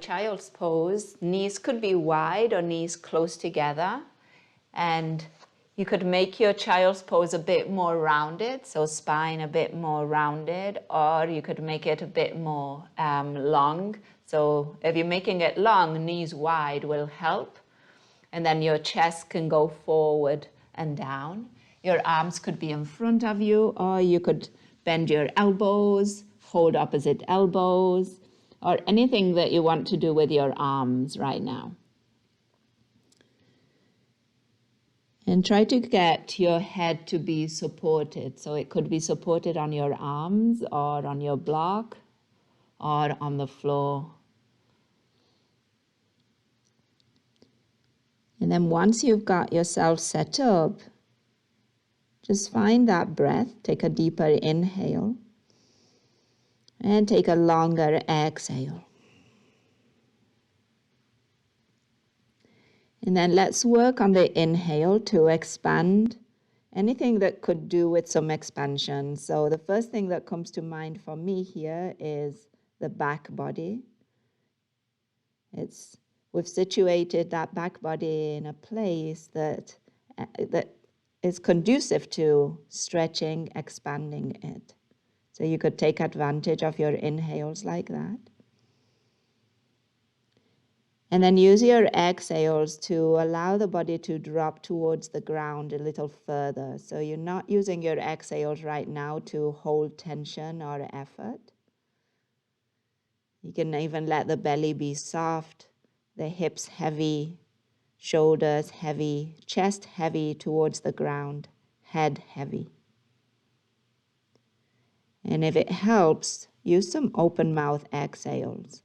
child's pose, knees could be wide or knees close together. And you could make your child's pose a bit more rounded, so spine a bit more rounded, or you could make it a bit more long. So if you're making it long, knees wide will help. And then your chest can go forward and down. Your arms could be in front of you, or you could bend your elbows, hold opposite elbows, or anything that you want to do with your arms right now. And try to get your head to be supported. So it could be supported on your arms or on your block or on the floor. And then once you've got yourself set up, just find that breath. Take a deeper inhale and take a longer exhale. And then let's work on the inhale to expand anything that could do with some expansion. So the first thing that comes to mind for me here is the back body. We've situated that back body in a place that is conducive to stretching, expanding it. So you could take advantage of your inhales like that. And then use your exhales to allow the body to drop towards the ground a little further. So you're not using your exhales right now to hold tension or effort. You can even let the belly be soft, the hips heavy, shoulders heavy, chest heavy towards the ground, head heavy. And if it helps, use some open mouth exhales.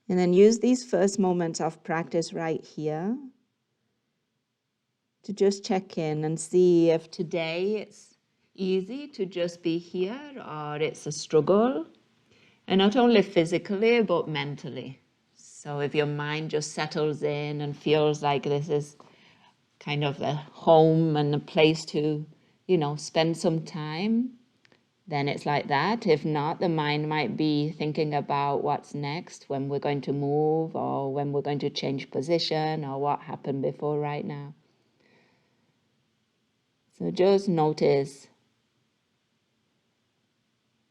And then use these first moments of practice right here to just check in and see if today it's easy to just be here or it's a struggle. And not only physically, but mentally. So if your mind just settles in and feels like this is kind of a home and a place to, spend some time, then it's like that. If not, the mind might be thinking about what's next, when we're going to move or when we're going to change position or what happened before right now. So just notice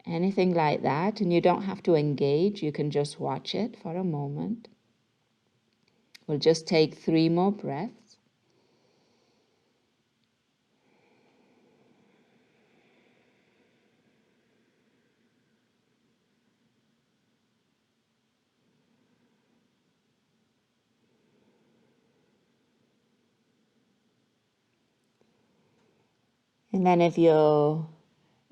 anything like that, and you don't have to engage. You can just watch it for a moment. We'll just take 3 more breaths. And then if your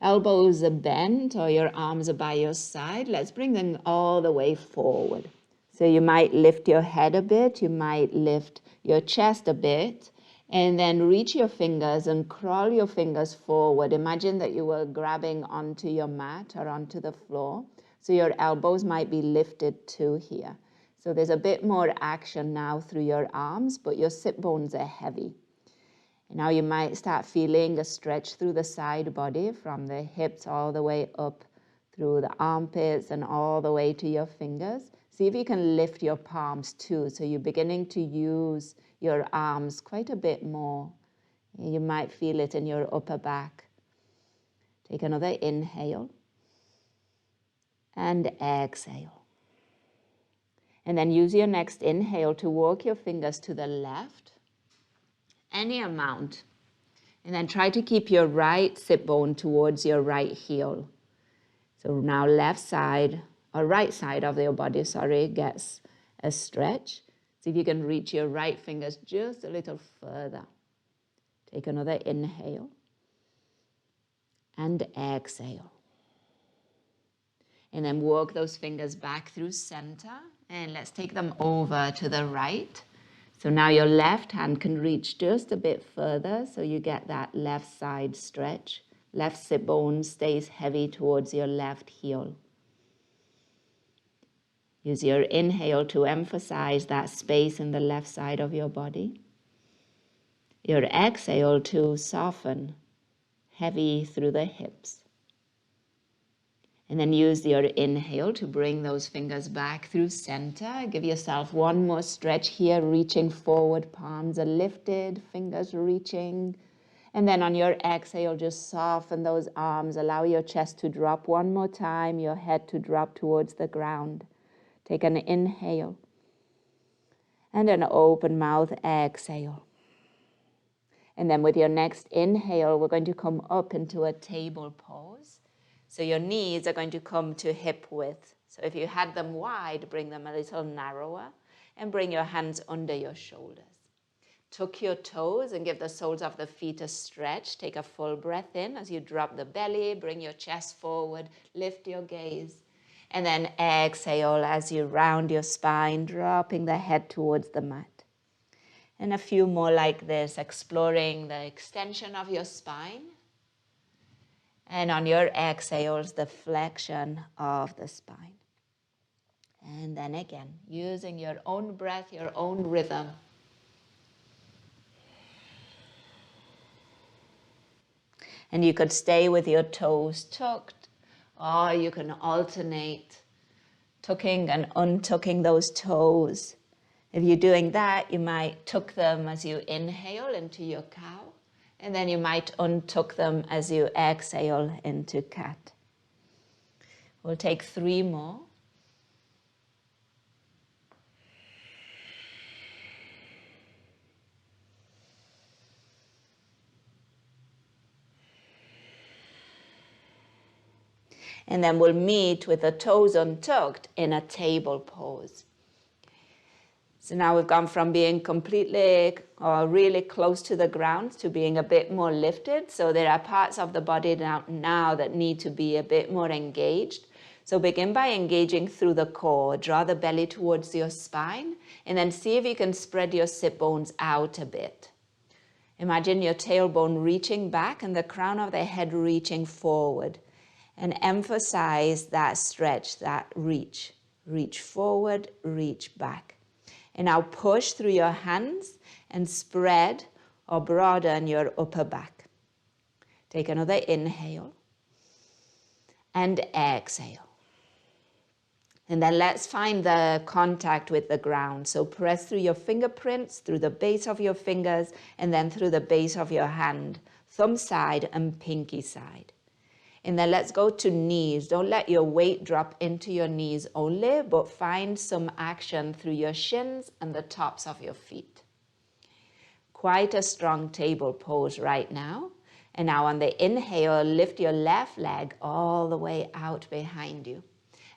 elbows are bent or your arms are by your side, let's bring them all the way forward. So you might lift your head a bit, you might lift your chest a bit, and then reach your fingers and crawl your fingers forward. Imagine that you were grabbing onto your mat or onto the floor. So your elbows might be lifted to here. So there's a bit more action now through your arms, but your sit bones are heavy. Now you might start feeling a stretch through the side body from the hips all the way up through the armpits and all the way to your fingers. See if you can lift your palms too. So you're beginning to use your arms quite a bit more. You might feel it in your upper back. Take another inhale and exhale. And then use your next inhale to walk your fingers to the left. Any amount. And then try to keep your right sit bone towards your right heel. So now left side or right side of your body, gets a stretch. See if you can reach your right fingers just a little further. Take another inhale and exhale. And then walk those fingers back through center and let's take them over to the right. So now your left hand can reach just a bit further, so you get that left side stretch. Left sit bone stays heavy towards your left heel. Use your inhale to emphasize that space in the left side of your body. Your exhale to soften, heavy through the hips. And then use your inhale to bring those fingers back through center. Give yourself one more stretch here, reaching forward, palms are lifted, fingers reaching. And then on your exhale, just soften those arms. Allow your chest to drop one more time, your head to drop towards the ground. Take an inhale and an open mouth exhale. And then with your next inhale, we're going to come up into a table pose. So your knees are going to come to hip width. So if you had them wide, bring them a little narrower and bring your hands under your shoulders. Tuck your toes and give the soles of the feet a stretch. Take a full breath in as you drop the belly, bring your chest forward, lift your gaze. And then exhale as you round your spine, dropping the head towards the mat. And a few more like this, exploring the extension of your spine. And on your exhales, the flexion of the spine. And then again, using your own breath, your own rhythm. And you could stay with your toes tucked, or you can alternate tucking and untucking those toes. If you're doing that, you might tuck them as you inhale into your cow. And then you might untuck them as you exhale into cat. We'll take 3 more. And then we'll meet with the toes untucked in a table pose. So now we've gone from being completely or really close to the ground to being a bit more lifted. So there are parts of the body now that need to be a bit more engaged. So begin by engaging through the core. Draw the belly towards your spine and then see if you can spread your sit bones out a bit. Imagine your tailbone reaching back and the crown of the head reaching forward. And emphasize that stretch, that reach. Reach forward, reach back. And now push through your hands and spread or broaden your upper back. Take another inhale and exhale. And then let's find the contact with the ground. So press through your fingerprints, through the base of your fingers, and then through the base of your hand, thumb side and pinky side. And then let's go to knees. Don't let your weight drop into your knees only, but find some action through your shins and the tops of your feet. Quite a strong table pose right now. And now on the inhale, lift your left leg all the way out behind you.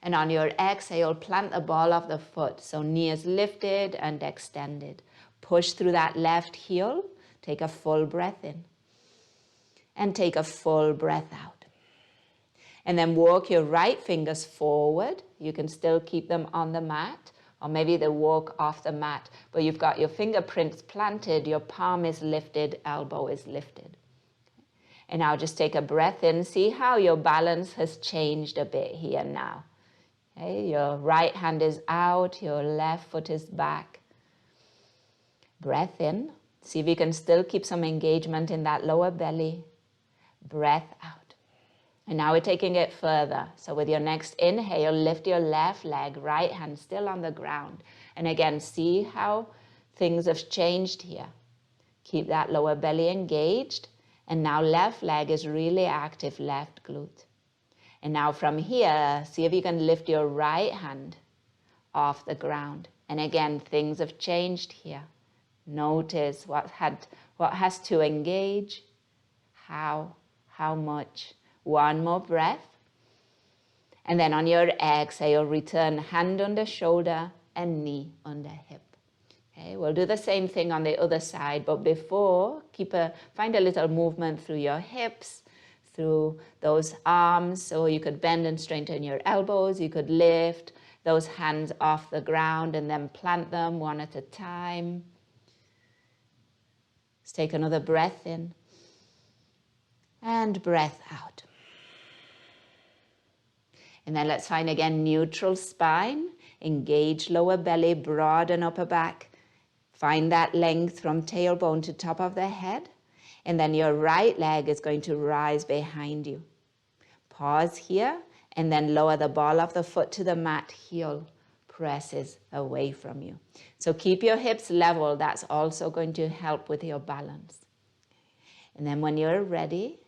And on your exhale, plant the ball of the foot. So knees lifted and extended. Push through that left heel. Take a full breath in. And take a full breath out. And then walk your right fingers forward. You can still keep them on the mat, or maybe they walk off the mat, but you've got your fingerprints planted, your palm is lifted, elbow is lifted. And now just take a breath in. See how your balance has changed a bit here now. Okay, your right hand is out, your left foot is back. Breath in. See if you can still keep some engagement in that lower belly. Breath out. And now we're taking it further. So with your next inhale, lift your left leg, right hand still on the ground. And again, see how things have changed here. Keep that lower belly engaged. And now left leg is really active, left glute. And now from here, see if you can lift your right hand off the ground. And again, things have changed here. Notice what has to engage, how much. One more breath. And then on your exhale, return hand under shoulder and knee under hip. Okay, we'll do the same thing on the other side, but before, find a little movement through your hips, through those arms, so you could bend and straighten your elbows, you could lift those hands off the ground and then plant them one at a time. Let's take another breath in and breath out. And then let's find again neutral spine. Engage lower belly, broaden upper back. Find that length from tailbone to top of the head. And then your right leg is going to rise behind you. Pause here and then lower the ball of the foot to the mat. Heel presses away from you. So keep your hips level. That's also going to help with your balance. And then when you're ready,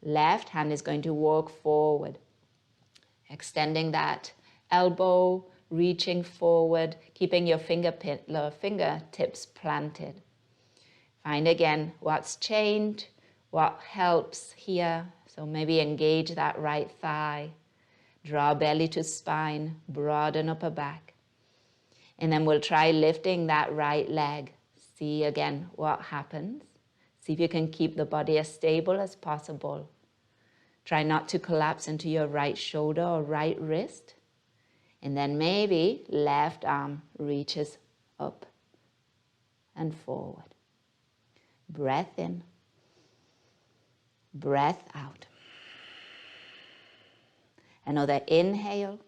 left hand is going to walk forward, extending that elbow, reaching forward, keeping your fingertips planted. Find again what's changed, what helps here. So maybe engage that right thigh, draw belly to spine, broaden upper back. And then we'll try lifting that right leg. See again what happens. See if you can keep the body as stable as possible. Try not to collapse into your right shoulder or right wrist. And then maybe left arm reaches up and forward. Breath in, breath out. Another inhale.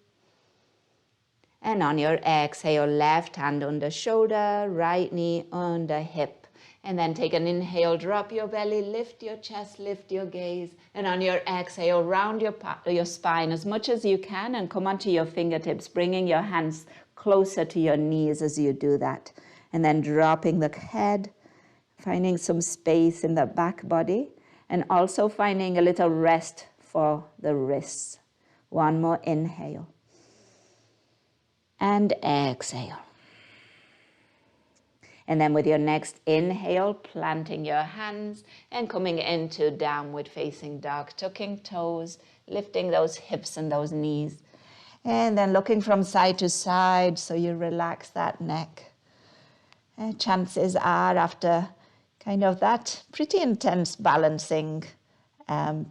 And on your exhale, left hand under shoulder, right knee under hip. And then take an inhale, drop your belly, lift your chest, lift your gaze. And on your exhale, round your spine as much as you can and come onto your fingertips, bringing your hands closer to your knees as you do that. And then dropping the head, finding some space in the back body, and also finding a little rest for the wrists. One more inhale. And exhale. And then with your next inhale, planting your hands and coming into downward facing dog, tucking toes, lifting those hips and those knees. And then looking from side to side so you relax that neck. And chances are after kind of that pretty intense balancing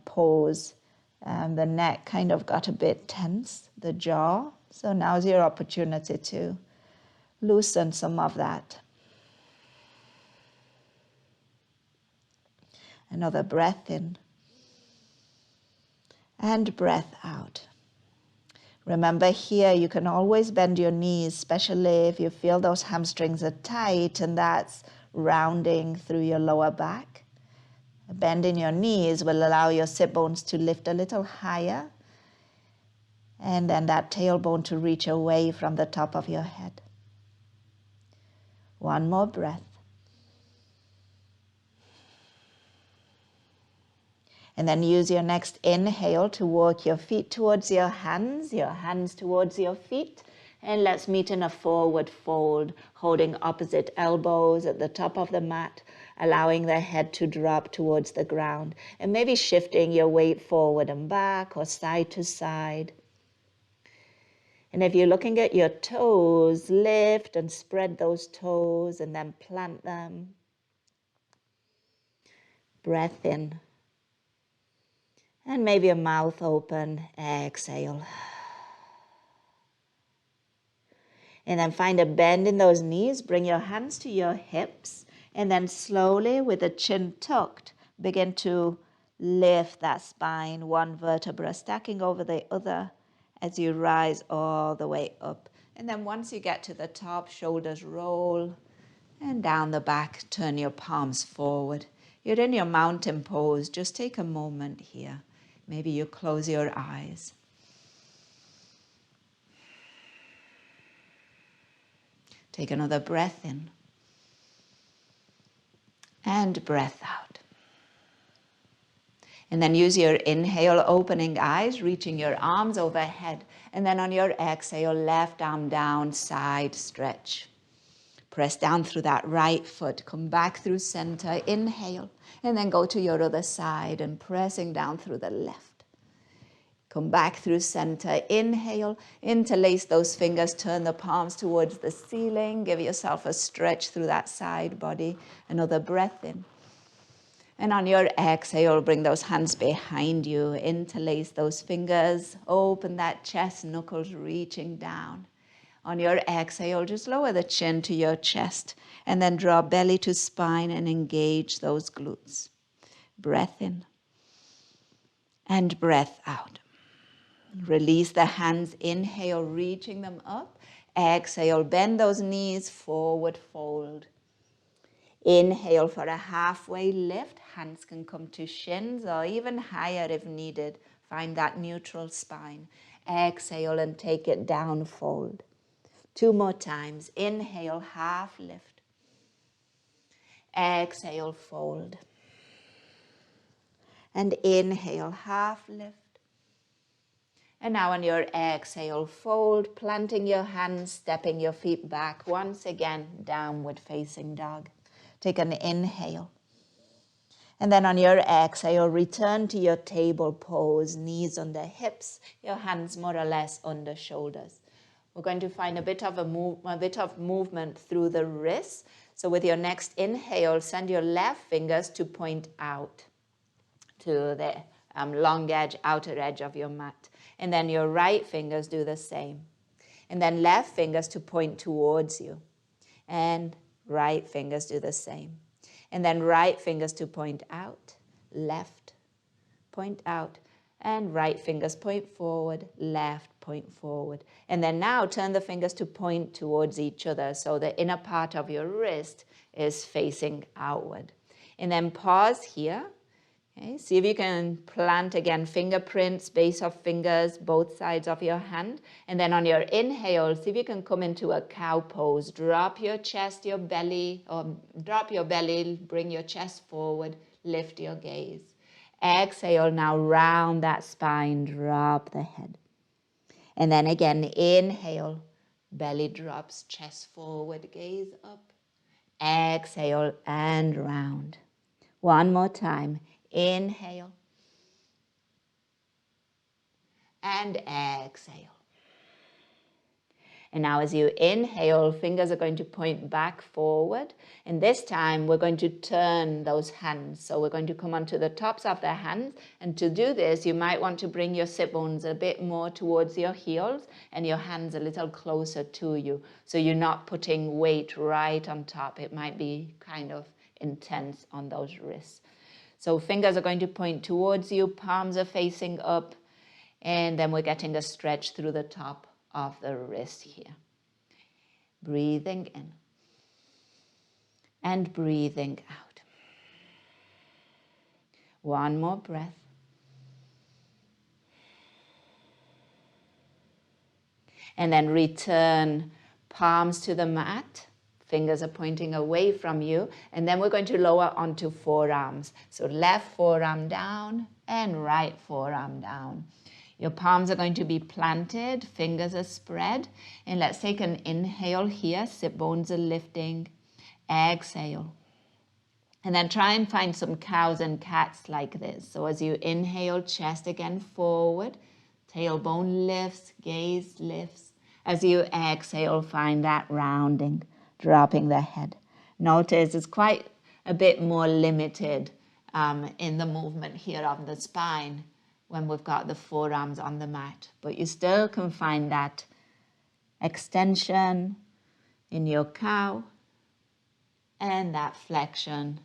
pose, the neck kind of got a bit tense, the jaw. So now's your opportunity to loosen some of that. Another breath in and breath out. Remember here, you can always bend your knees, especially if you feel those hamstrings are tight and that's rounding through your lower back. A bend in your knees will allow your sit bones to lift a little higher and then that tailbone to reach away from the top of your head. One more breath. And then use your next inhale to walk your feet towards your hands towards your feet. And let's meet in a forward fold, holding opposite elbows at the top of the mat, allowing the head to drop towards the ground. And maybe shifting your weight forward and back or side to side. And if you're looking at your toes, lift and spread those toes and then plant them. Breath in. And maybe a mouth open, exhale. And then find a bend in those knees, bring your hands to your hips, and then slowly with the chin tucked, begin to lift that spine, one vertebra stacking over the other as you rise all the way up. And then once you get to the top, shoulders roll, and down the back, turn your palms forward. You're in your mountain pose, just take a moment here. Maybe you close your eyes. Take another breath in. And breath out. And then use your inhale, opening eyes, reaching your arms overhead. And then on your exhale, left arm down, side stretch. Press down through that right foot. Come back through center. Inhale. And then go to your other side and pressing down through the left. Come back through center. Inhale. Interlace those fingers. Turn the palms towards the ceiling. Give yourself a stretch through that side body. Another breath in. And on your exhale, bring those hands behind you. Interlace those fingers. Open that chest, knuckles reaching down. On your exhale, just lower the chin to your chest and then draw belly to spine and engage those glutes. Breath in and breath out. Release the hands, inhale, reaching them up. Exhale, bend those knees, forward fold. Inhale for a halfway lift. Hands can come to shins or even higher if needed. Find that neutral spine. Exhale and take it down, fold. 2 more times. Inhale, half lift. Exhale, fold. And inhale, half lift. And now on your exhale, fold, planting your hands, stepping your feet back. Once again, downward facing dog. Take an inhale. And then on your exhale, return to your table pose, knees under hips, your hands more or less under shoulders. We're going to find a bit of movement through the wrists. So with your next inhale, send your left fingers to point out to the long edge, outer edge of your mat. And then your right fingers do the same. And then left fingers to point towards you. And right fingers do the same. And then right fingers to point out, left, point out, and right fingers point forward, left, point forward. And then now turn the fingers to point towards each other so the inner part of your wrist is facing outward. And then pause here. Okay, see if you can plant again fingerprints, base of fingers, both sides of your hand. And then on your inhale, see if you can come into a cow pose. Drop your chest, your belly, or drop your belly, bring your chest forward, lift your gaze. Exhale, now round that spine, drop the head. And then again, inhale, belly drops, chest forward, gaze up. Exhale and round. One more time. Inhale and exhale. And now as you inhale, fingers are going to point back forward. And this time we're going to turn those hands. So we're going to come onto the tops of the hands. And to do this, you might want to bring your sit bones a bit more towards your heels and your hands a little closer to you. So you're not putting weight right on top. It might be kind of intense on those wrists. So fingers are going to point towards you, palms are facing up, and then we're getting a stretch through the top of the wrist here. Breathing in and breathing out. One more breath. And then return palms to the mat. Fingers are pointing away from you. And then we're going to lower onto forearms. So left forearm down and right forearm down. Your palms are going to be planted. Fingers are spread. And let's take an inhale here. Sit bones are lifting. Exhale. And then try and find some cows and cats like this. So as you inhale, chest again forward. Tailbone lifts, gaze lifts. As you exhale, find that rounding. Dropping the head. Notice it's quite a bit more limited in the movement here of the spine when we've got the forearms on the mat. But you still can find that extension in your cow and that flexion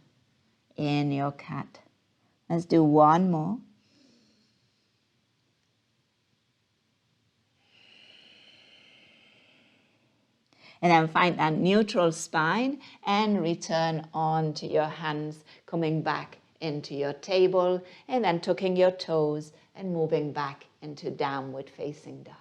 in your cat. Let's do one more. And then find that neutral spine and return onto your hands, coming back into your table and then tucking your toes and moving back into downward facing dog.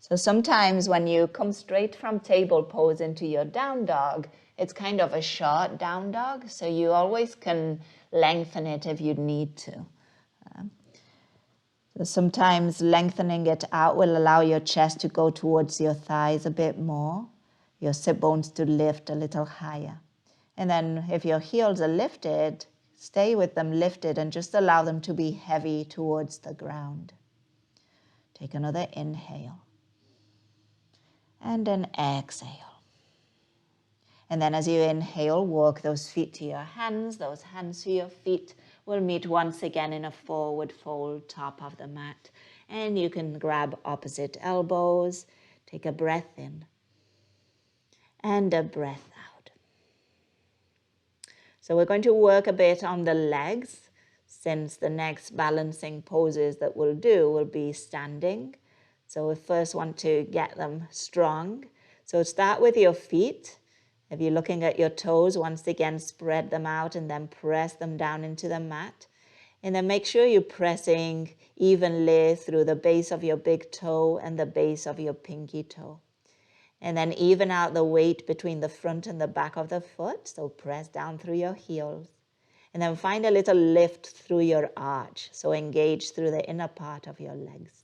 So sometimes when you come straight from table pose into your down dog, it's kind of a short down dog. So you always can lengthen it if you need to. So sometimes lengthening it out will allow your chest to go towards your thighs a bit more, your sit bones to lift a little higher. And then if your heels are lifted, stay with them lifted and just allow them to be heavy towards the ground. Take another inhale and an exhale. And then as you inhale, walk those feet to your hands, those hands to your feet. We'll meet once again in a forward fold, top of the mat. And you can grab opposite elbows. Take a breath in and a breath out. So we're going to work a bit on the legs. since the next balancing poses that we'll do will be standing. So we first want to get them strong. So start with your feet. If you're looking at your toes, once again, spread them out and then press them down into the mat. And then make sure you're pressing evenly through the base of your big toe and the base of your pinky toe. And then even out the weight between the front and the back of the foot. So press down through your heels. And then find a little lift through your arch. So engage through the inner part of your legs.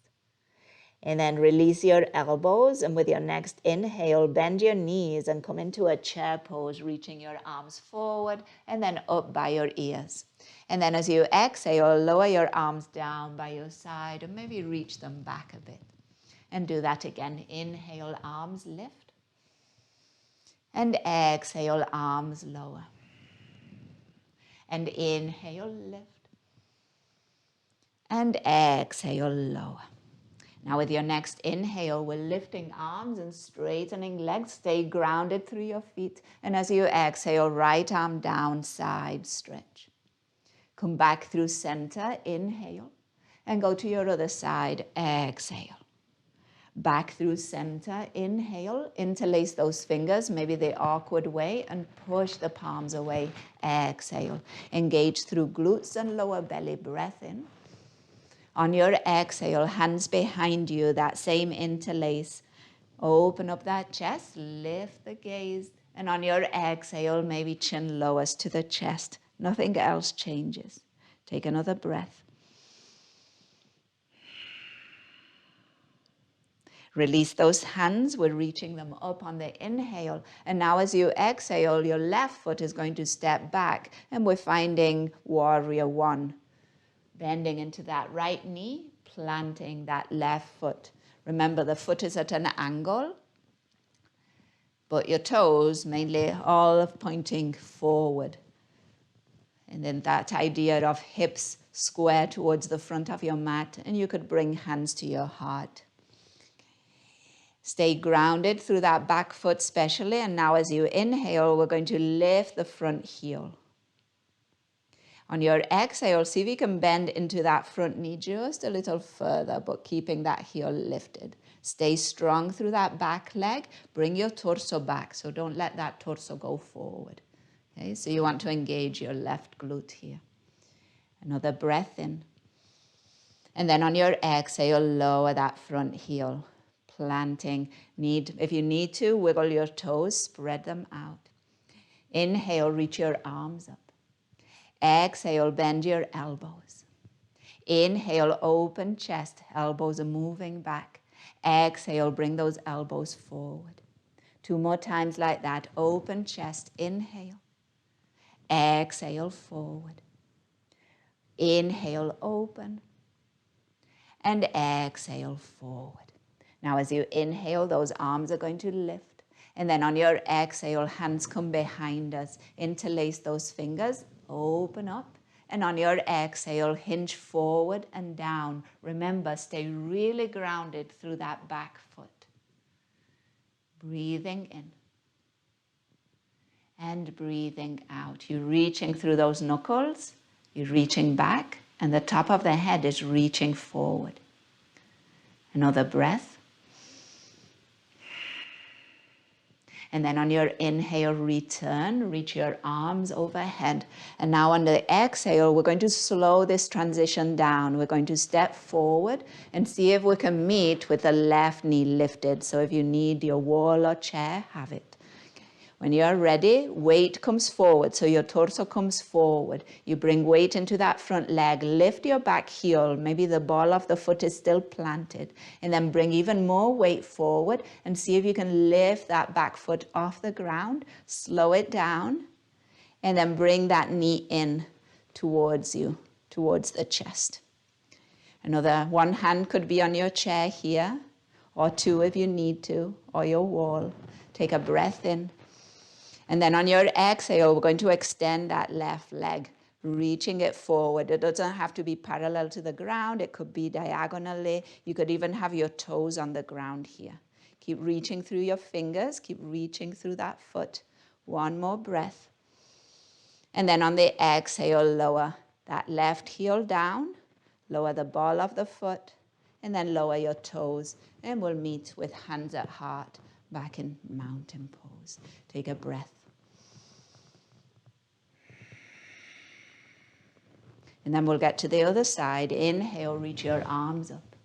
And then release your elbows. And with your next inhale, bend your knees and come into a chair pose, reaching your arms forward and then up by your ears. And then as you exhale, lower your arms down by your side and maybe reach them back a bit. And do that again. Inhale, arms lift. And exhale, arms lower. And inhale, lift. And exhale, lower. Now with your next inhale, we're lifting arms and straightening legs. Stay grounded through your feet. And as you exhale, right arm down, side stretch. Come back through center, inhale. And go to your other side, exhale. Back through center, inhale, interlace those fingers, maybe the awkward way, and push the palms away, exhale. Engage through glutes and lower belly, breath in. On your exhale, hands behind you, that same interlace. Open up that chest, lift the gaze, and on your exhale, maybe chin lowers to the chest. Nothing else changes. Take another breath. Release those hands. We're reaching them up on the inhale. And now as you exhale, your left foot is going to step back. And we're finding warrior one. Bending into that right knee, planting that left foot. Remember, the foot is at an angle, but your toes mainly all pointing forward. And then that idea of hips square towards the front of your mat. And you could bring hands to your heart. Stay grounded through that back foot especially. And now as you inhale, we're going to lift the front heel. On your exhale, see if you can bend into that front knee just a little further, but keeping that heel lifted. Stay strong through that back leg. Bring your torso back, so don't let that torso go forward. Okay, so you want to engage your left glute here. Another breath in. And then on your exhale, lower that front heel. Planting. If you need to, wiggle your toes, spread them out. Inhale, reach your arms up. Exhale, bend your elbows. Inhale, open chest, elbows are moving back. Exhale, bring those elbows forward. 2 more times like that. Open chest, inhale. Exhale, forward. Inhale, open. And exhale, forward. Now as you inhale, those arms are going to lift. And then on your exhale, hands come behind us. Interlace those fingers, open up. And on your exhale, hinge forward and down. Remember, stay really grounded through that back foot. Breathing in. And breathing out. You're reaching through those knuckles. You're reaching back. And the top of the head is reaching forward. Another breath. And then on your inhale, return, reach your arms overhead. And now on the exhale, we're going to slow this transition down. We're going to step forward and see if we can meet with the left knee lifted. So if you need your wall or chair, have it. When you're ready, weight comes forward, so your torso comes forward. You bring weight into that front leg, lift your back heel, maybe the ball of the foot is still planted, and then bring even more weight forward and see if you can lift that back foot off the ground, slow it down, and then bring that knee in towards you, towards the chest. Another one hand could be on your chair here, or 2 if you need to, or your wall. Take a breath in. And then on your exhale, we're going to extend that left leg, reaching it forward. It doesn't have to be parallel to the ground. It could be diagonally. You could even have your toes on the ground here. Keep reaching through your fingers. Keep reaching through that foot. One more breath. And then on the exhale, lower. that left heel down, lower the ball of the foot, and then lower your toes. And we'll meet with hands at heart back in mountain pose. Take a breath. And then we'll get to the other side. Inhale, reach your arms up.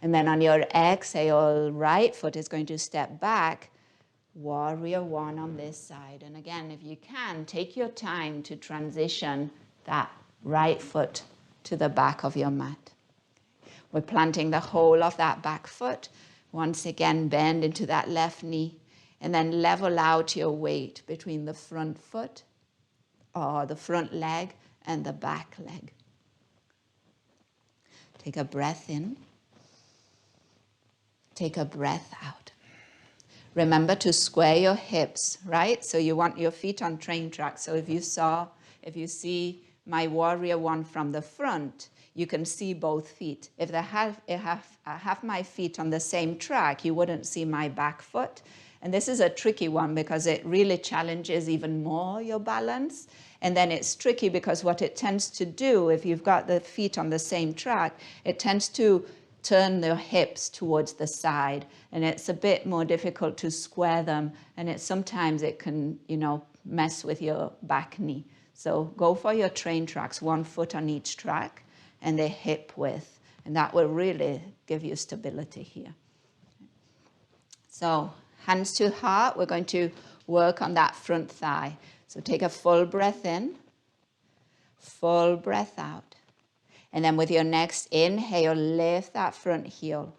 And then on your exhale, right foot is going to step back. Warrior one on this side. And again, if you can, take your time to transition that right foot to the back of your mat. We're planting the whole of that back foot. Once again, bend into that left knee. And then level out your weight between the front foot or the front leg and the back leg. Take a breath in. Take a breath out. Remember to square your hips, right? So you want your feet on train tracks. So if you see my warrior one from the front, you can see both feet. If I have my feet on the same track, you wouldn't see my back foot. And this is a tricky one because it really challenges even more your balance. And then it's tricky because what it tends to do, if you've got the feet on the same track, it tends to turn their hips towards the side. And it's a bit more difficult to square them. And sometimes it can, mess with your back knee. So go for your train tracks, one foot on each track and the hip width. And that will really give you stability here. So hands to heart, we're going to work on that front thigh. So take a full breath in, full breath out. And then with your next inhale, lift that front heel.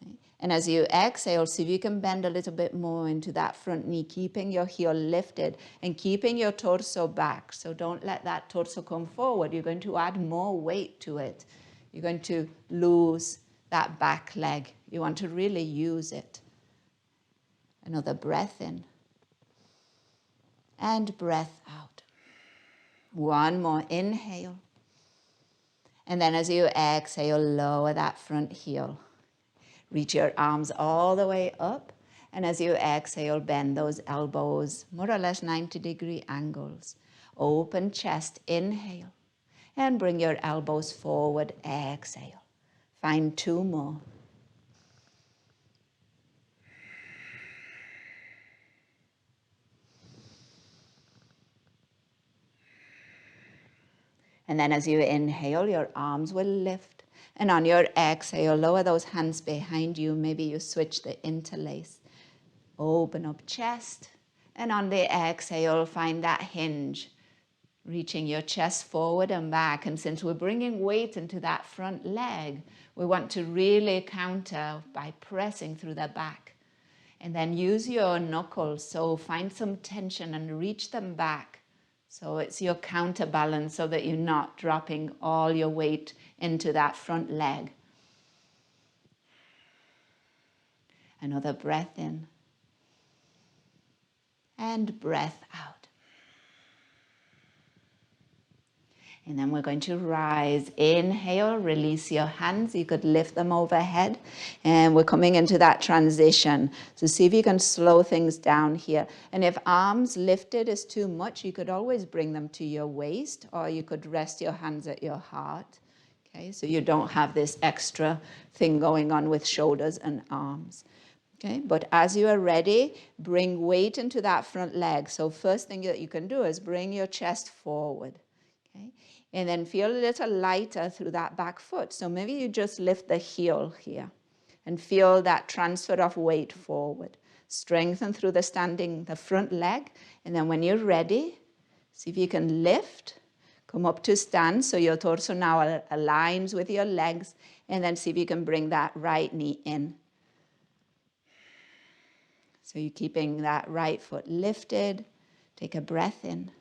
Okay. And as you exhale, see if you can bend a little bit more into that front knee, keeping your heel lifted and keeping your torso back. So don't let that torso come forward. You're going to add more weight to it. You're going to lose that back leg. You want to really use it. Another breath in and breath out. One more inhale. And then as you exhale, lower that front heel. Reach your arms all the way up. And as you exhale, bend those elbows, more or less 90-degree angles. Open chest, inhale. And bring your elbows forward, exhale. Find two more. And then as you inhale, your arms will lift. And on your exhale, lower those hands behind you. Maybe you switch the interlace. Open up chest. And on the exhale, find that hinge. Reaching your chest forward and back. And since we're bringing weight into that front leg, we want to really counter by pressing through the back. And then use your knuckles. So find some tension and reach them back. So it's your counterbalance so that you're not dropping all your weight into that front leg. Another breath in. And breath out. And then we're going to rise. Inhale, release your hands. You could lift them overhead. And we're coming into that transition. So see if you can slow things down here. And if arms lifted is too much, you could always bring them to your waist, or you could rest your hands at your heart. Okay, so you don't have this extra thing going on with shoulders and arms. Okay, but as you are ready, bring weight into that front leg. So first thing that you can do is bring your chest forward. Okay. And then feel a little lighter through that back foot. So maybe you just lift the heel here and feel that transfer of weight forward. Strengthen through the front leg. And then when you're ready, see if you can lift, come up to stand. So your torso now aligns with your legs. And then see if you can bring that right knee in. So you're keeping that right foot lifted. Take a breath in.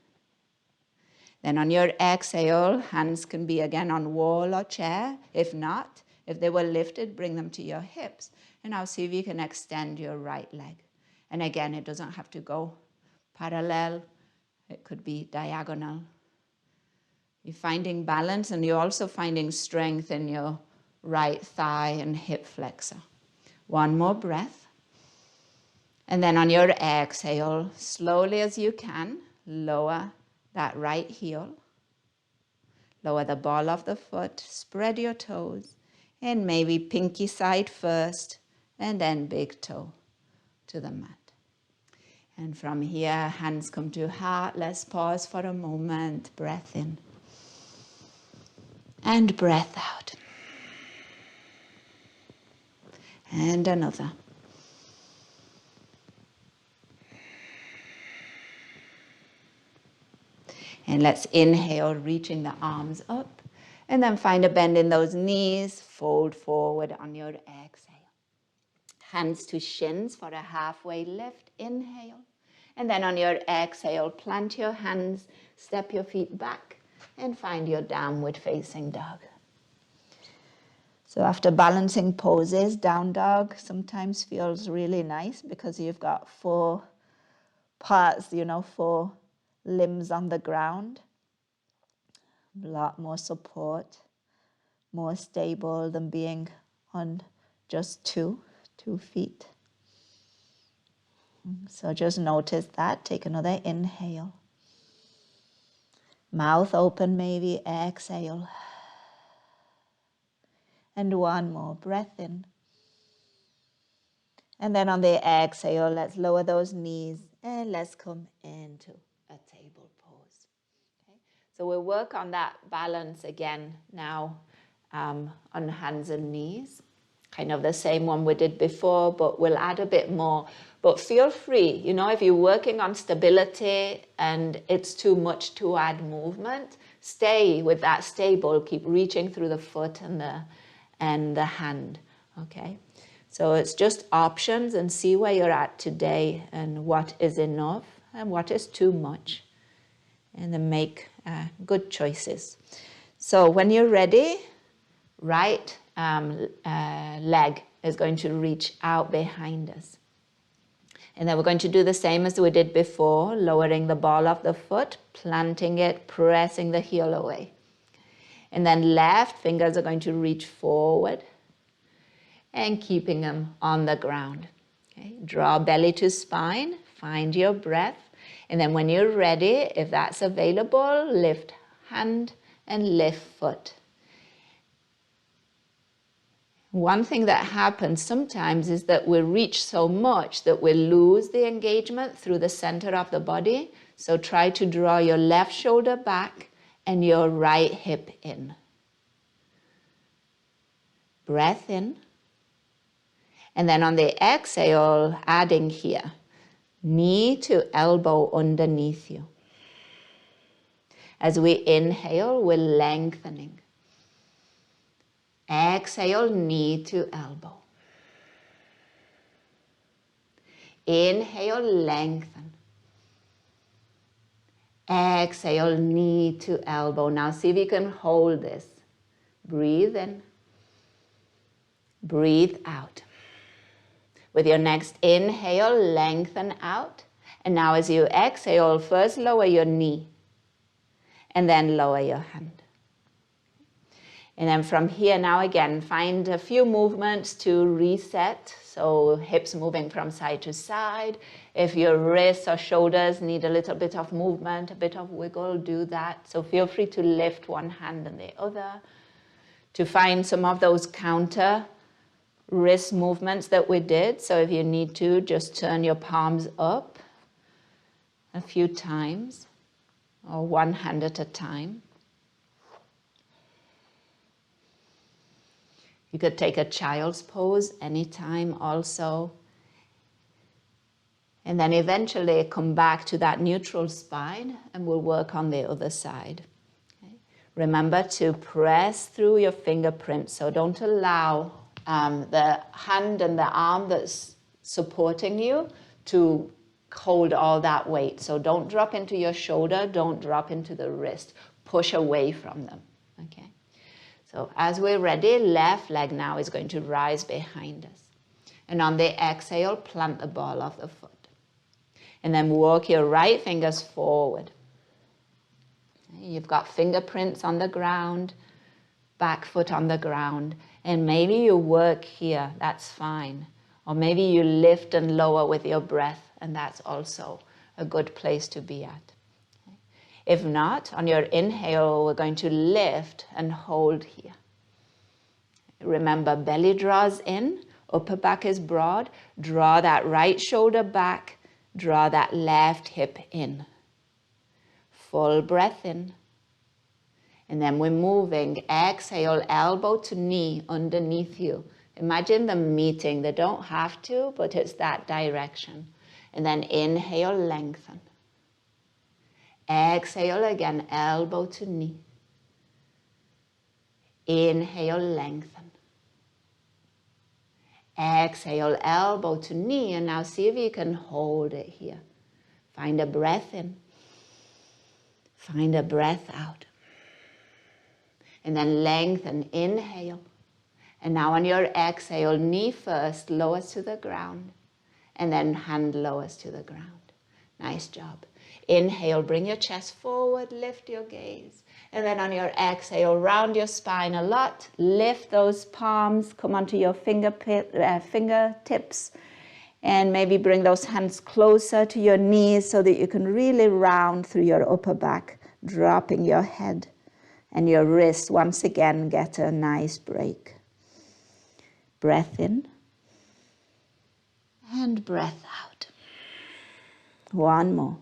Then on your exhale, hands can be again on wall or chair. If not, if they were lifted, bring them to your hips. And now see if you can extend your right leg. And again, it doesn't have to go parallel. It could be diagonal. You're finding balance, and you're also finding strength in your right thigh and hip flexor. One more breath. And then on your exhale, slowly as you can, lower that right heel. Lower the ball of the foot, spread your toes, and maybe pinky side first, and then big toe to the mat. And from here, hands come to heart. Let's pause for a moment. Breath in. And breath out. And another. And let's inhale, reaching the arms up. And then find a bend in those knees. Fold forward on your exhale. Hands to shins for a halfway lift. Inhale. And then on your exhale, plant your hands, step your feet back, and find your downward facing dog. So after balancing poses, down dog sometimes feels really nice because you've got 4 parts, 4 limbs on the ground. A lot more support, more stable than being on just two feet. So just notice that. Take another inhale. Mouth open, maybe. Exhale. And one more. Breath in. And then on the exhale, let's lower those knees and let's come into a table pose. Okay? So we'll work on that balance again now on hands and knees. Kind of the same one we did before, but we'll add a bit more. But feel free, if you're working on stability and it's too much to add movement, stay with that stable. Keep reaching through the foot and the hand, okay? So it's just options, and see where you're at today and what is enough and what is too much, and then make good choices. So when you're ready, right leg is going to reach out behind us. And then we're going to do the same as we did before, lowering the ball of the foot, planting it, pressing the heel away. And then left fingers are going to reach forward and keeping them on the ground. Okay? Draw belly to spine, find your breath. And then when you're ready, if that's available, lift hand and lift foot. One thing that happens sometimes is that we reach so much that we lose the engagement through the center of the body. So try to draw your left shoulder back and your right hip in. Breath in. And then on the exhale, adding here, knee to elbow underneath you. As we inhale, we're lengthening. Exhale, knee to elbow. Inhale, lengthen. Exhale, knee to elbow. Now see if you can hold this. Breathe in. Breathe out. With your next inhale, lengthen out. And now as you exhale, first lower your knee and then lower your hand. And then from here now again, find a few movements to reset. So hips moving from side to side. If your wrists or shoulders need a little bit of movement, a bit of wiggle, do that. So feel free to lift one hand and the other. To find some of those counter wrist movements that we did. So if you need to, just turn your palms up a few times, or one hand at a time. You could take a child's pose anytime also. And then eventually come back to that neutral spine and we'll work on the other side. Okay? Remember to press through your fingerprints, so don't allow the hand and the arm that's supporting you to hold all that weight. So don't drop into your shoulder, don't drop into the wrist. Push away from them, okay? So as we're ready, left leg now is going to rise behind us. And on the exhale, plant the ball of the foot. And then walk your right fingers forward. You've got fingerprints on the ground, back foot on the ground. And maybe you work here, that's fine. Or maybe you lift and lower with your breath, and that's also a good place to be at. Okay. If not, on your inhale, we're going to lift and hold here. Remember, belly draws in, upper back is broad. Draw that right shoulder back, draw that left hip in. Full breath in. And then we're moving. Exhale, elbow to knee underneath you. Imagine them meeting. They don't have to, but it's that direction. And then inhale, lengthen. Exhale again, elbow to knee. Inhale, lengthen. Exhale, elbow to knee. And now see if you can hold it here. Find a breath in. Find a breath out. And then lengthen, inhale. And now on your exhale, knee first, lowers to the ground. And then hand lowers to the ground. Nice job. Inhale, bring your chest forward, lift your gaze. And then on your exhale, round your spine a lot. Lift those palms, come onto your fingertips. And maybe bring those hands closer to your knees so that you can really round through your upper back, dropping your head. And your wrist, once again, get a nice break. Breath in. And breath out. One more.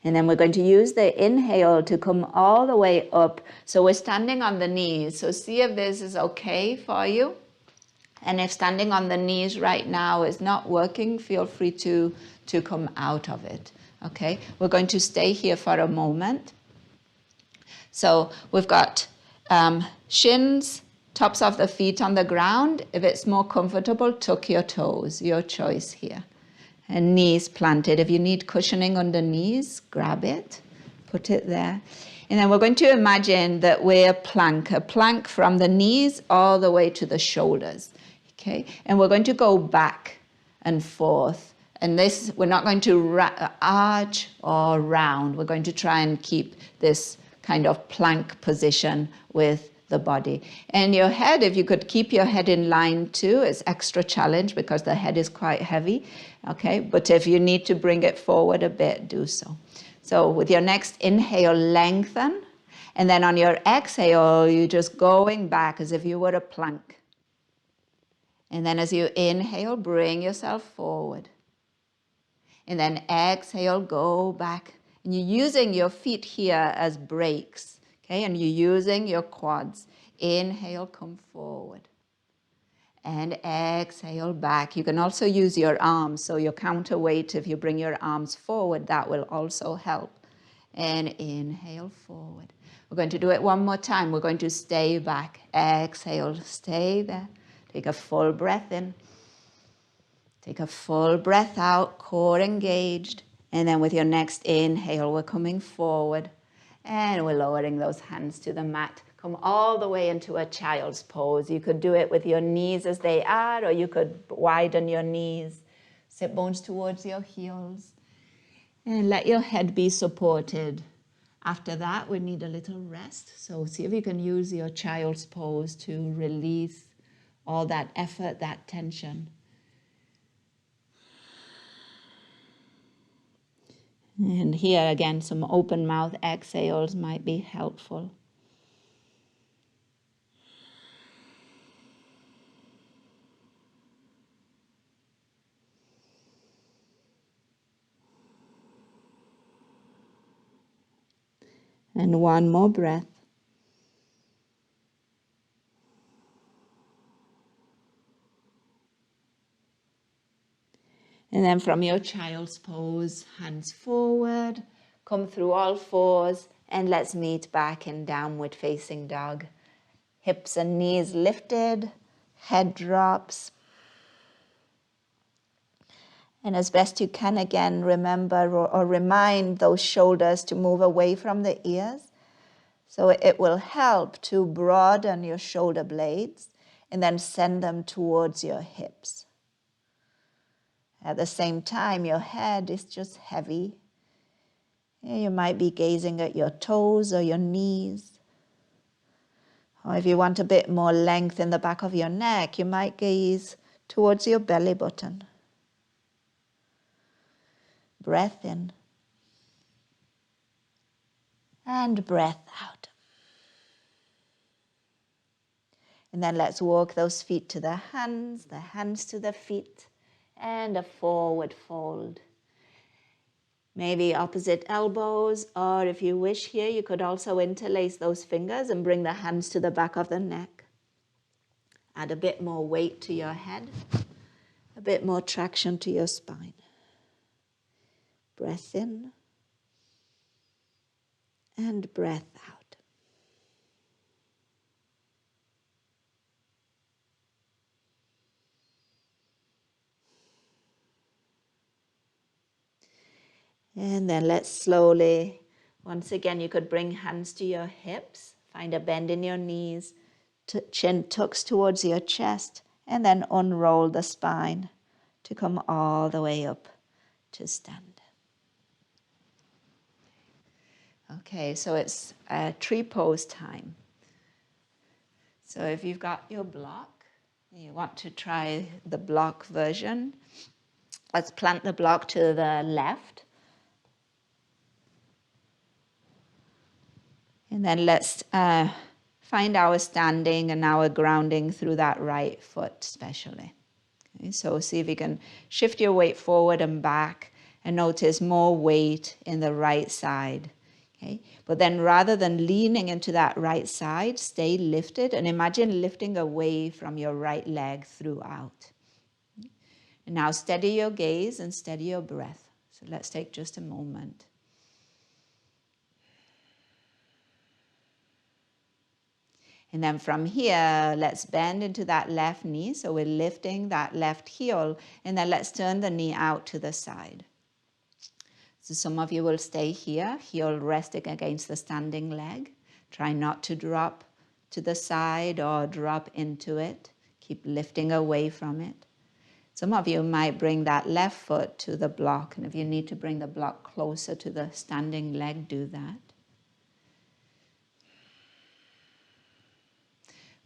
And then we're going to use the inhale to come all the way up. So we're standing on the knees. So see if this is okay for you. And if standing on the knees right now is not working, feel free to come out of it. Okay, we're going to stay here for a moment. So we've got shins, tops of the feet on the ground. If it's more comfortable, tuck your toes, your choice here. And knees planted. If you need cushioning under knees, grab it, put it there. And then we're going to imagine that we're a plank from the knees all the way to the shoulders. Okay, and we're going to go back and forth. And this, we're not going to arch or round. We're going to try and keep this kind of plank position with the body. And your head, if you could keep your head in line too, it's extra challenge because the head is quite heavy. Okay, but if you need to bring it forward a bit, do so. So with your next inhale, lengthen. And then on your exhale, you're just going back as if you were a plank. And then as you inhale, bring yourself forward. And then exhale, go back. And you're using your feet here as brakes. Okay, and you're using your quads. Inhale, come forward. And exhale back. You can also use your arms. So your counterweight, if you bring your arms forward, that will also help. And inhale forward. We're going to do it one more time. We're going to stay back. Exhale, stay there. Take a full breath in. Take a full breath out, core engaged. And then with your next inhale, we're coming forward. And we're lowering those hands to the mat. Come all the way into a child's pose. You could do it with your knees as they are, or you could widen your knees. Sit bones towards your heels. And let your head be supported. After that, we need a little rest. So see if you can use your child's pose to release all that effort, that tension. And here again, some open mouth exhales might be helpful. And one more breath. And then from your child's pose, hands forward, come through all fours, and let's meet back in downward facing dog. Hips and knees lifted, head drops. And as best you can, again, remember or remind those shoulders to move away from the ears. So it will help to broaden your shoulder blades and then send them towards your hips. At the same time, your head is just heavy. You might be gazing at your toes or your knees. Or if you want a bit more length in the back of your neck, you might gaze towards your belly button. Breath in. And breath out. And then let's walk those feet to the hands to the feet, and a forward fold. Maybe opposite elbows, or if you wish here, you could also interlace those fingers and bring the hands to the back of the neck. Add a bit more weight to your head, a bit more traction to your spine. Breath in and breath out. And then let's slowly, once again, you could bring hands to your hips, find a bend in your knees, chin tucks towards your chest, and then unroll the spine to come all the way up to stand. Okay, so it's tree pose time. So if you've got your block, you want to try the block version, let's plant the block to the left. And then let's find our standing and our grounding through that right foot especially. Okay, so see if you can shift your weight forward and back and notice more weight in the right side. Okay, but then rather than leaning into that right side, stay lifted and imagine lifting away from your right leg throughout. And now steady your gaze and steady your breath. So let's take just a moment. And then from here, let's bend into that left knee. So we're lifting that left heel, and then let's turn the knee out to the side. So some of you will stay here, heel resting against the standing leg. Try not to drop to the side or drop into it. Keep lifting away from it. Some of you might bring that left foot to the block, and if you need to bring the block closer to the standing leg, do that.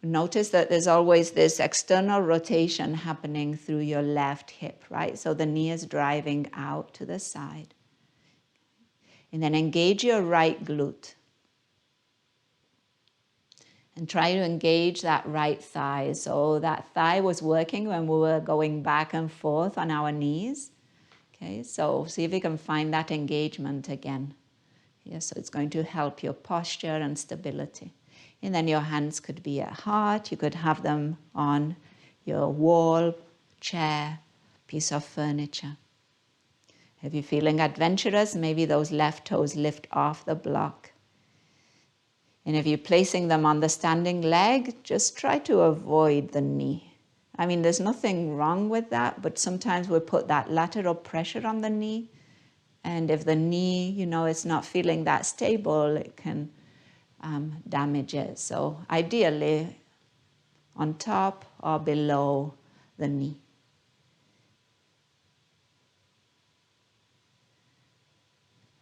Notice that there's always this external rotation happening through your left hip, right? So the knee is driving out to the side. And then engage your right glute. And try to engage that right thigh. So that thigh was working when we were going back and forth on our knees. Okay, so see if you can find that engagement again. Yeah, so it's going to help your posture and stability. And then your hands could be at heart. You could have them on your wall, chair, piece of furniture. If you're feeling adventurous, maybe those left toes lift off the block. And if you're placing them on the standing leg, just try to avoid the knee. I mean, there's nothing wrong with that, but sometimes we put that lateral pressure on the knee. And if the knee, is not feeling that stable, it can damage it. So ideally on top or below the knee.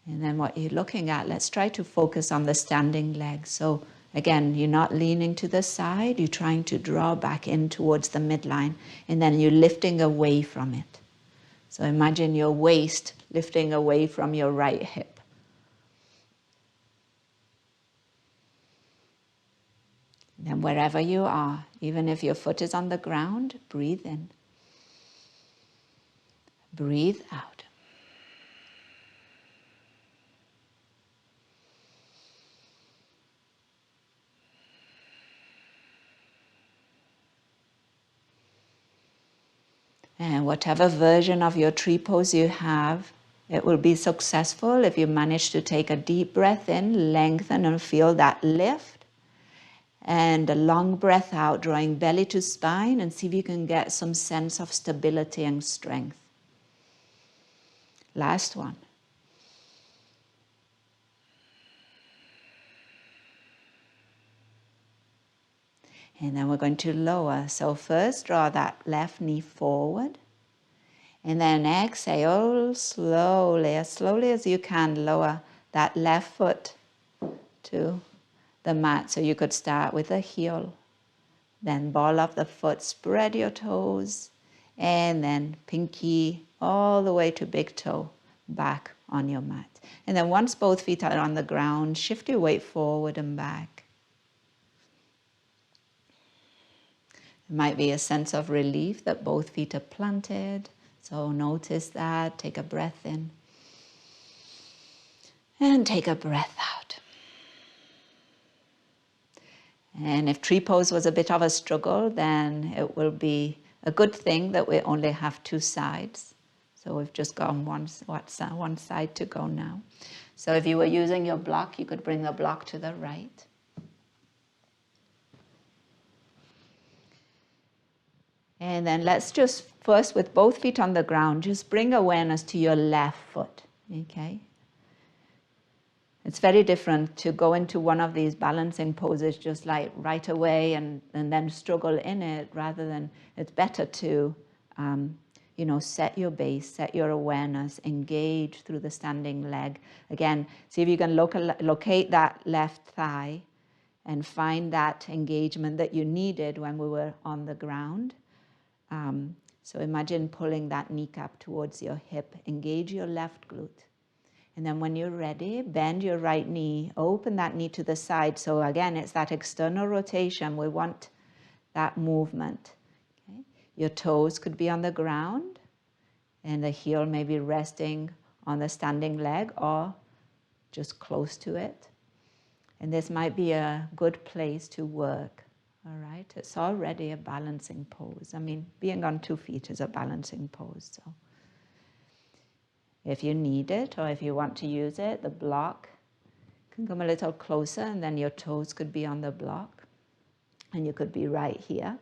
And then what you're looking at, let's try to focus on the standing leg. So again, you're not leaning to the side, you're trying to draw back in towards the midline, and then you're lifting away from it. So imagine your waist lifting away from your right hip. Then wherever you are, even if your foot is on the ground, breathe in. Breathe out. And whatever version of your tree pose you have, it will be successful if you manage to take a deep breath in, lengthen and feel that lift. And a long breath out, drawing belly to spine, and see if you can get some sense of stability and strength. Last one. And then we're going to lower. So first draw that left knee forward. And then exhale slowly as you can, lower that left foot to the mat. So you could start with the heel. Then ball of the foot, spread your toes. And then pinky all the way to big toe. back on your mat. And then once both feet are on the ground, shift your weight forward and back. There might be a sense of relief that both feet are planted. So notice that. Take a breath in. And take a breath out. And if tree pose was a bit of a struggle, then it will be a good thing that we only have two sides. So we've just gone one side to go now. So if you were using your block, you could bring the block to the right. And then let's just first, with both feet on the ground, just bring awareness to your left foot, okay? It's very different to go into one of these balancing poses just like right away and then struggle in it, rather than, it's better to, you know, set your base, set your awareness, engage through the standing leg. Again, see if you can locate that left thigh and find that engagement that you needed when we were on the ground. So imagine pulling that kneecap towards your hip, engage your left glute. And then when you're ready, bend your right knee, open that knee to the side. So again, it's that external rotation. We want that movement. Okay? Your toes could be on the ground and the heel may be resting on the standing leg or just close to it. And this might be a good place to work. All right, it's already a balancing pose. I mean, being on 2 feet is a balancing pose. So if you need it or if you want to use it, the block can come a little closer and then your toes could be on the block and you could be right here.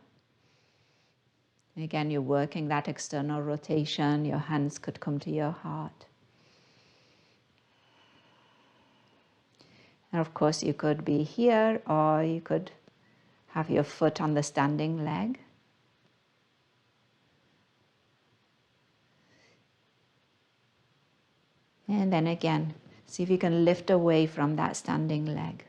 Again, you're working that external rotation. Your hands could come to your heart. And of course, you could be here or you could have your foot on the standing leg. And then again, see if you can lift away from that standing leg.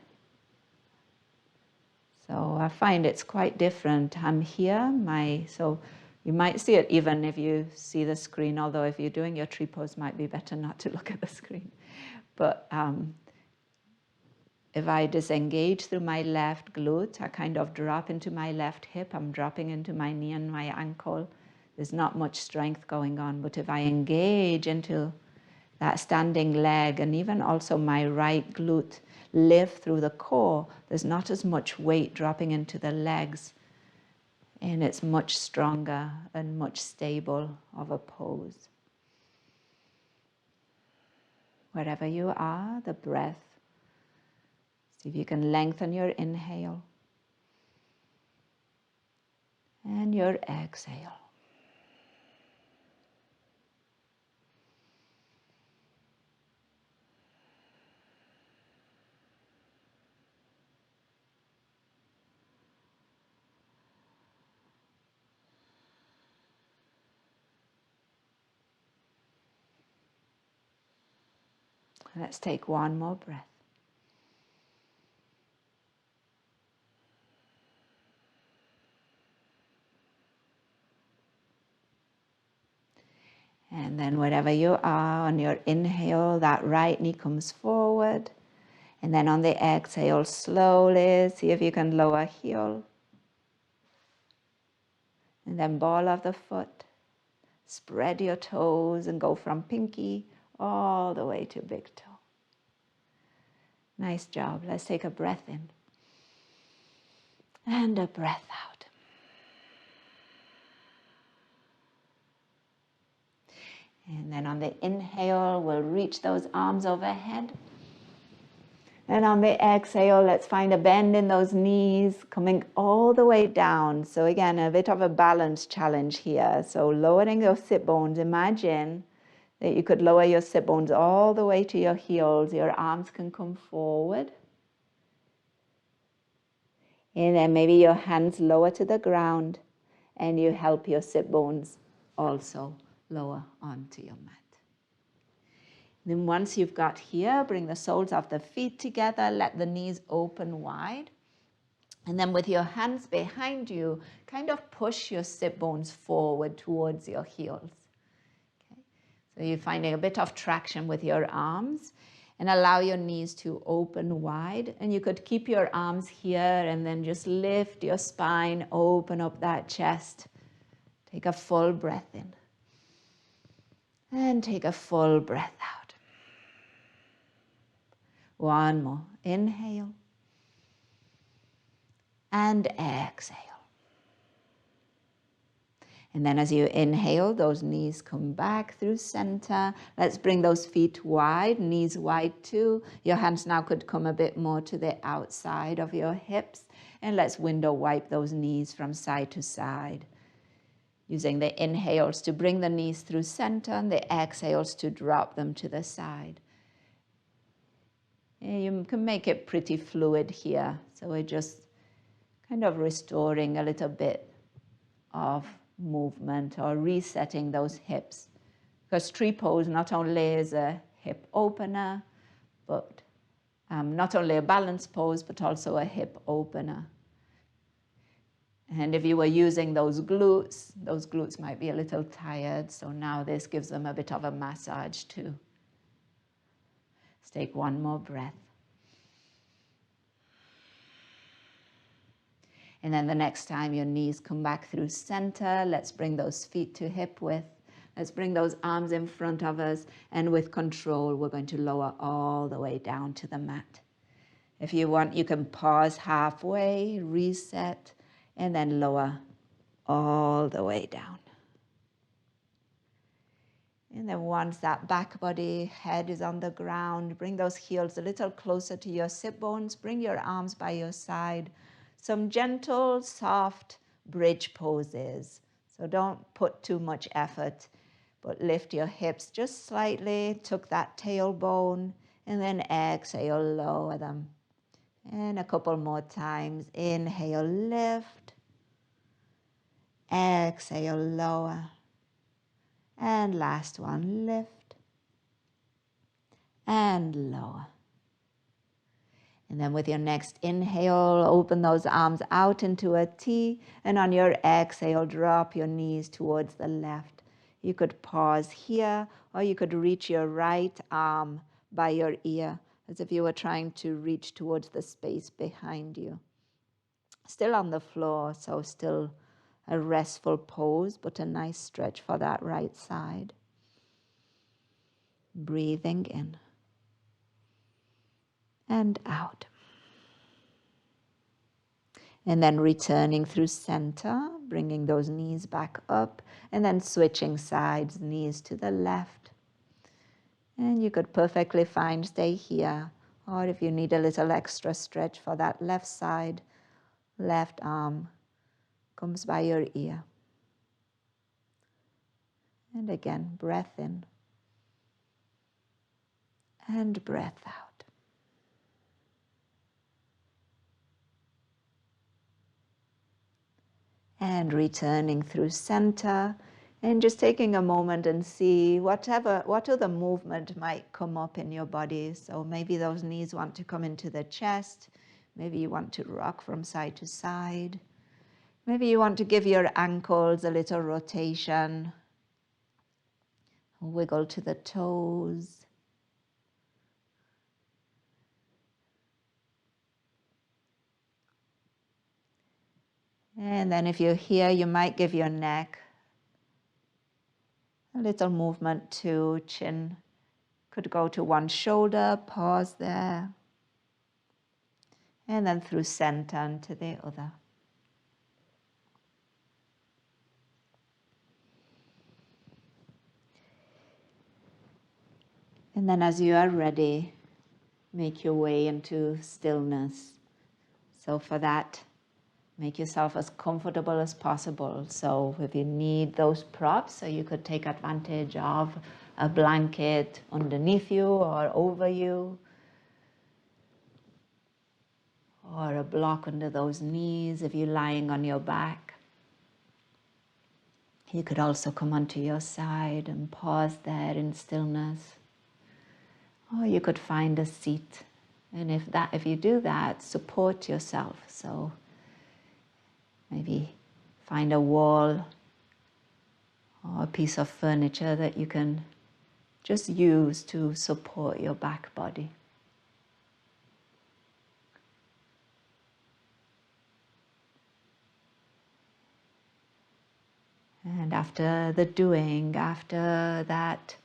So I find it's quite different. I'm here, so you might see it even if you see the screen, although if you're doing your tree pose, might be better not to look at the screen. But if I disengage through my left glute, I kind of drop into my left hip, I'm dropping into my knee and my ankle. There's not much strength going on, but if I engage into that standing leg and even also my right glute lift through the core, there's not as much weight dropping into the legs, and it's much stronger and much stable of a pose. Wherever you are, the breath. See if you can lengthen your inhale and your exhale. Let's take one more breath. And then wherever you are, on your inhale, that right knee comes forward. And then on the exhale, slowly, see if you can lower heel. And then ball of the foot. Spread your toes and go from pinky all the way to big toe. Nice job. Let's take a breath in. And a breath out. And then on the inhale, we'll reach those arms overhead. And on the exhale, let's find a bend in those knees, coming all the way down. So again, a bit of a balance challenge here. So lowering your sit bones, imagine that you could lower your sit bones all the way to your heels. Your arms can come forward. And then maybe your hands lower to the ground and you help your sit bones also lower onto your mat. Then once you've got here, bring the soles of the feet together, let the knees open wide. And then with your hands behind you, kind of push your sit bones forward towards your heels. Okay. So you're finding a bit of traction with your arms, and allow your knees to open wide. And you could keep your arms here and then just lift your spine, open up that chest. Take a full breath in. And take a full breath out. One more. Inhale. And exhale. And then as you inhale, those knees come back through center. Let's bring those feet wide, knees wide too. Your hands now could come a bit more to the outside of your hips. And let's window wipe those knees from side to side. Using the inhales to bring the knees through center and the exhales to drop them to the side. And you can make it pretty fluid here. So we're just kind of restoring a little bit of movement or resetting those hips, because tree pose not only is a hip opener, but not only a balance pose, but also a hip opener. And if you were using those glutes might be a little tired, so now this gives them a bit of a massage too. Let's take one more breath. And then the next time your knees come back through center, let's bring those feet to hip width. Let's bring those arms in front of us. And with control, we're going to lower all the way down to the mat. If you want, you can pause halfway, reset, and then lower all the way down. And then once that back body, head is on the ground, bring those heels a little closer to your sit bones. Bring your arms by your side. Some gentle, soft bridge poses. So don't put too much effort, but lift your hips just slightly, tuck that tailbone, and then exhale, lower them. And a couple more times. Inhale, lift. Exhale, lower. And last one, lift. And lower. And then with your next inhale, open those arms out into a T. And on your exhale, drop your knees towards the left. You could pause here, or you could reach your right arm by your ear, as if you were trying to reach towards the space behind you. Still on the floor, so still a restful pose, but a nice stretch for that right side. Breathing in. And out. And then returning through center, bringing those knees back up, and then switching sides, knees to the left. And you could perfectly fine stay here, or if you need a little extra stretch for that left side, left arm comes by your ear. And again, breath in and breath out. And returning through center, and just taking a moment and see what other movement might come up in your body. So maybe those knees want to come into the chest. Maybe you want to rock from side to side. Maybe you want to give your ankles a little rotation. Wiggle to the toes. And then if you're here, you might give your neck a little movement too. Chin could go to one shoulder, pause there. And then through center and to the other. And then as you are ready, make your way into stillness. So for that, make yourself as comfortable as possible. So if you need those props, so you could take advantage of a blanket underneath you or over you, or a block under those knees if you're lying on your back. You could also come onto your side and pause there in stillness. Or you could find a seat. And if you do that, support yourself. So maybe find a wall or a piece of furniture that you can just use to support your back body. And after the doing, after that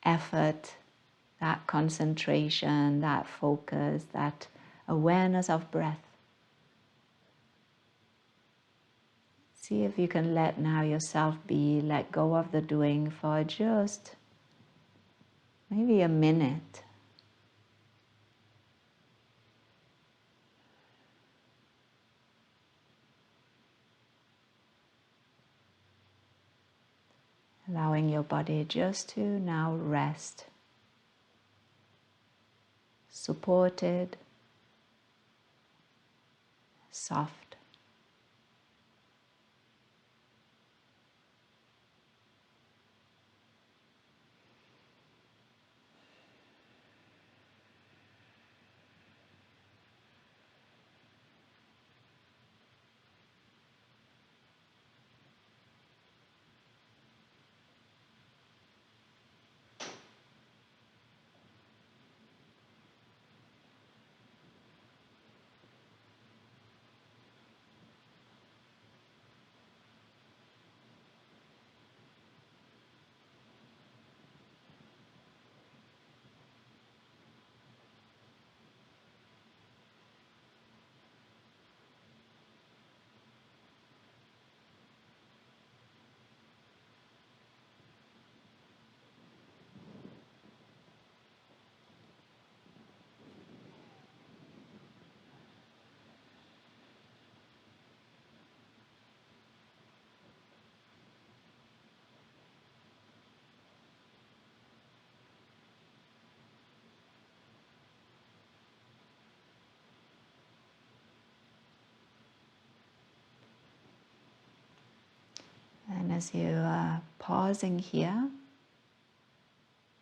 effort, that concentration, that focus, that awareness of breath, see if you can let now yourself be, let go of the doing for just maybe a minute. Allowing your body just to now rest, supported, soft. And as you are pausing here,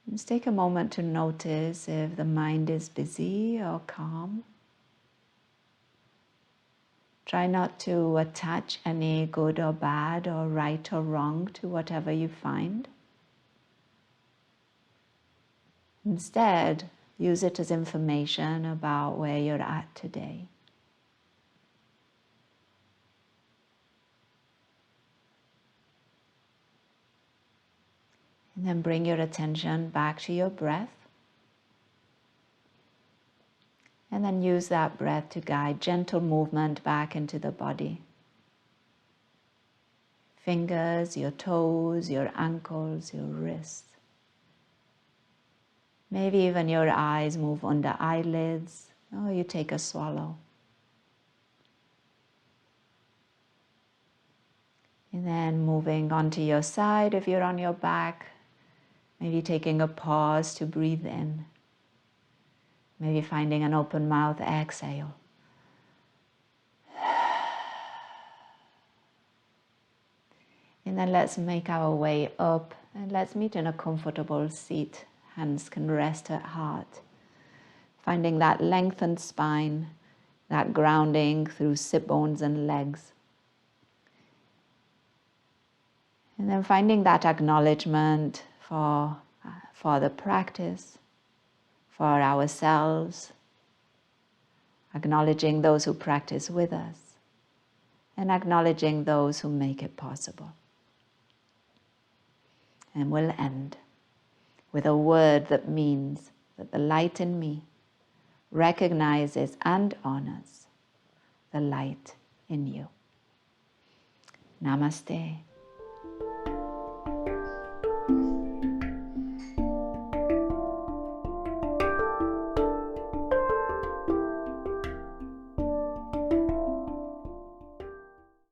just take a moment to notice if the mind is busy or calm. Try not to attach any good or bad or right or wrong to whatever you find. Instead, use it as information about where you're at today. And then bring your attention back to your breath. And then use that breath to guide gentle movement back into the body. Fingers, your toes, your ankles, your wrists. Maybe even your eyes move under eyelids, or you take a swallow. And then moving onto your side, if you're on your back, maybe taking a pause to breathe in. Maybe finding an open mouth exhale. And then let's make our way up and let's meet in a comfortable seat. Hands can rest at heart. Finding that lengthened spine, that grounding through sit bones and legs. And then finding that acknowledgement for the practice, for ourselves, acknowledging those who practice with us, and acknowledging those who make it possible. And we'll end with a word that means that the light in me recognizes and honors the light in you. Namaste.